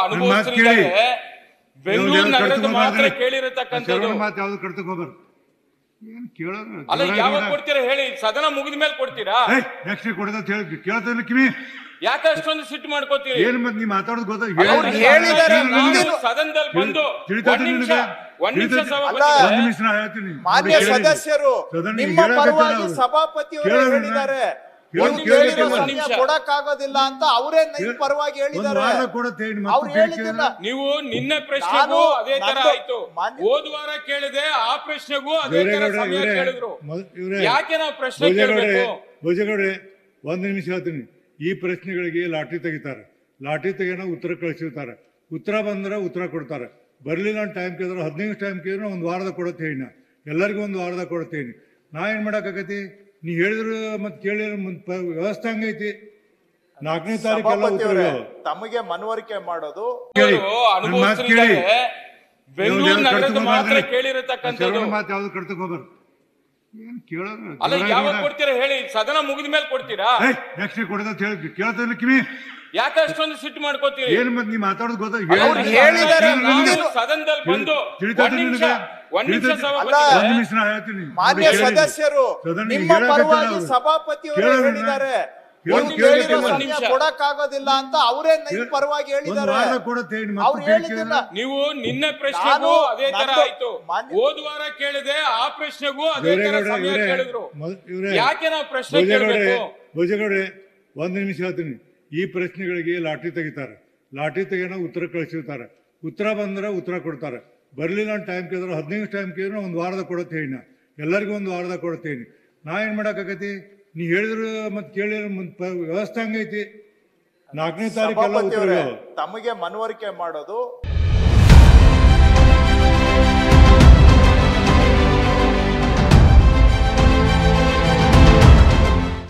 ಅನುಭವಿಸ್ತಿದ್ದಾರೆ. ಬೆಂಗಳೂರು ನಗರದ ಮಾತ್ರ ಕೇಳಿರತಕ್ಕಂಥದ್ದು. ಮಾತು ಯಾವ್ದು ಕಟ್ತಕೋಬಾರ್ದು. ಏನ್ ಕೇಳೋದು ಅಲ್ಲ, ಯಾವಾಗ ಕೊಡ್ತೀರಾ ಹೇಳಿ? ಸದನ ಮುಗಿದ ಮೇಲೆ ಕೊಡ್ತೀರಾ? ನೆಕ್ಸ್ಟ್ ಕೊಡದ ಕೇಳ್ತಾ ಕಿವಿ ಯಾಕೆ ಅಷ್ಟೊಂದು ಸಿಟ್ಟು ಮಾಡ್ಕೋತೀರಿ? ಏನ್ ಮತ್ತೆ ನೀವ್ ಮಾತಾಡೋದು ಗೊತ್ತಾ? ಸದನದಲ್ಲಿ ಬಂದು ಮಾನ್ಯ ಸದಸ್ಯರು ನಿಮ್ಮ ಪರವಾಗಿ ಸಭಾಪತಿಯವರು ಹೇಳಿದ್ದಾರೆ, ಕೊಡಕ್ಕಾಗೋದಿಲ್ಲ ಅಂತ ಅವರೇ ನಿಮ್ಮ ಪರವಾಗಿ ಹೇಳಿದ್ದಾರೆ. ಅವ್ರು ಹೇಳಿದ್ದಿಲ್ಲ. ನೀವು ನಿನ್ನೆ ಪ್ರಶ್ನೆಗೂ ಅದೇ ತರ ಆಯ್ತು, ಹೋದ ವಾರ ಕೇಳಿದೆ ಆ ಪ್ರಶ್ನೆಗೂ ಅದೇ ತರ ಸಮಯ ಕೇಳಿದ್ರು. ಯಾಕೆ ನಾವು ಪ್ರಶ್ನೆ ಕೇಳಬೇಕು? ಭೋಜಗೌಡ್ರೆ, ಒಂದ್ ನಿಮಿಷ ಹೇಳ್ತೀನಿ. ಈ ಪ್ರಶ್ನೆಗಳಿಗೆ ಲಾಟ್ರಿ ತೆಗಿತಾರೆ, ಲಾಟ್ರಿ ತೆಗಿಯೋಣ ಉತ್ತರ ಕಳಿಸಿರ್ತಾರೆ. ಉತ್ತರ ಬಂದ್ರೆ ಉತ್ತರ ಕೊಡ್ತಾರೆ, ಬರ್ಲಿಲ್ಲ ಅಂತ ಟೈಮ್ ಕೇಳಿದ್ರೆ 15 ಟೈಮ್ ಕೇಳಿದ್ರೆ ಒಂದು ವಾರದ ಕೊಡುತ್ತೆ ಹೇಳಿ, ಎಲ್ಲರಿಗೂ ಒಂದು ವಾರದ ಕೊಡುತ್ತೆ ಹೇಳಿ. ನಾ ಏನ್ ಮಾಡಕ್ಕಾಗತಿ? ನೀ ಹೇಳಿದ್ರು ಮತ್ತೆ ಕೇಳಿದ್ರೆ ವ್ಯವಸ್ಥೆ ಹಂಗೈತಿ. 4ನೇ ತಾರೀಕೆಲ್ಲ ಉತ್ತರ ತಮಗೆ ಮನವರಿಕೆ ಮಾಡೋದು. ಬೆಂಗಳೂರು ನಗರದ ಮಾತ್ರ ಕೇಳಿರತಕ್ಕಂಥದ್ದು. ಮಾತು ಯಾವ್ದು ಕಟ್ತಕೋಬಾರ್ದು. ಏನ್ ಕೇಳೋದು ಅಲ್ಲ, ಯಾವಾಗ ಕೊಡ್ತೀರಾ ಹೇಳಿ? ಸದನ ಮುಗಿದ ಮೇಲೆ ಕೊಡ್ತೀರಾ? ನೆಕ್ಸ್ಟ್ ಕೊಡದ ಕೇಳ್ತಾ ಕಿವಿ ಯಾಕೆ ಅಷ್ಟೊಂದು ಸಿಟ್ಟು ಮಾಡ್ಕೋತೀರಿ? ಏನ್ ಮತ್ತೆ ನೀವ್ ಮಾತಾಡೋದು ಗೊತ್ತಾ? ಸದನದಲ್ಲಿ ಬಂದು ಮಾನ್ಯ ಸದಸ್ಯರು ನಿಮ್ಮ ಪರವಾಗಿ ಸಭಾಪತಿಯವರು ಹೇಳಿದ್ದಾರೆ, ಕೊಡಕ್ಕಾಗೋದಿಲ್ಲ ಅಂತ ಅವರೇ ನಿಮ್ಮ ಪರವಾಗಿ ಹೇಳಿದ್ದಾರೆ. ಅವ್ರು ಹೇಳಿದ್ದಿಲ್ಲ. ನೀವು ನಿನ್ನೆ ಪ್ರಶ್ನೆಗೂ ಅದೇ ತರ ಆಯ್ತು, ಹೋದ ವಾರ ಕೇಳಿದೆ ಆ ಪ್ರಶ್ನೆಗೂ ಅದೇ ತರ ಸಮಯ ಕೇಳಿದ್ರು. ಯಾಕೆ ನಾವು ಪ್ರಶ್ನೆ ಕೇಳಬೇಕು? ಭೋಜಗೌಡ್ರೆ, ಒಂದ್ ನಿಮಿಷ ಹೇಳ್ತೀನಿ. ಈ ಪ್ರಶ್ನೆಗಳಿಗೆ ಲಾಟ್ರಿ ತೆಗಿತಾರೆ, ಲಾಟ್ರಿ ತೆಗಿಯೋಣ ಉತ್ತರ ಕಳಿಸಿರ್ತಾರೆ. ಉತ್ತರ ಬಂದ್ರೆ ಉತ್ತರ ಕೊಡ್ತಾರೆ, ಬರ್ಲಿಲ್ಲ ಅಂತ ಟೈಮ್ ಕೇಳಿದ್ರೆ 15 ಟೈಮ್ ಕೇಳಿದ್ರೆ ಒಂದು ವಾರದ ಕೊಡುತ್ತೆ ಹೇಳಿ, ಎಲ್ಲರಿಗೂ ಒಂದು ವಾರದ ಕೊಡುತ್ತೆ ಹೇಳಿ. ನಾ ಏನ್ ಮಾಡಕ್ಕಾಗತಿ? ನೀ ಹೇಳಿದ್ರು ಮತ್ತೆ ಕೇಳಿದ್ರೆ ವ್ಯವಸ್ಥೆ ಹಂಗೈತಿ. 4ನೇ ತಾರೀಕೆಲ್ಲ ಉತ್ತರ ತಮಗೆ ಮನವರಿಕೆ ಮಾಡೋದು.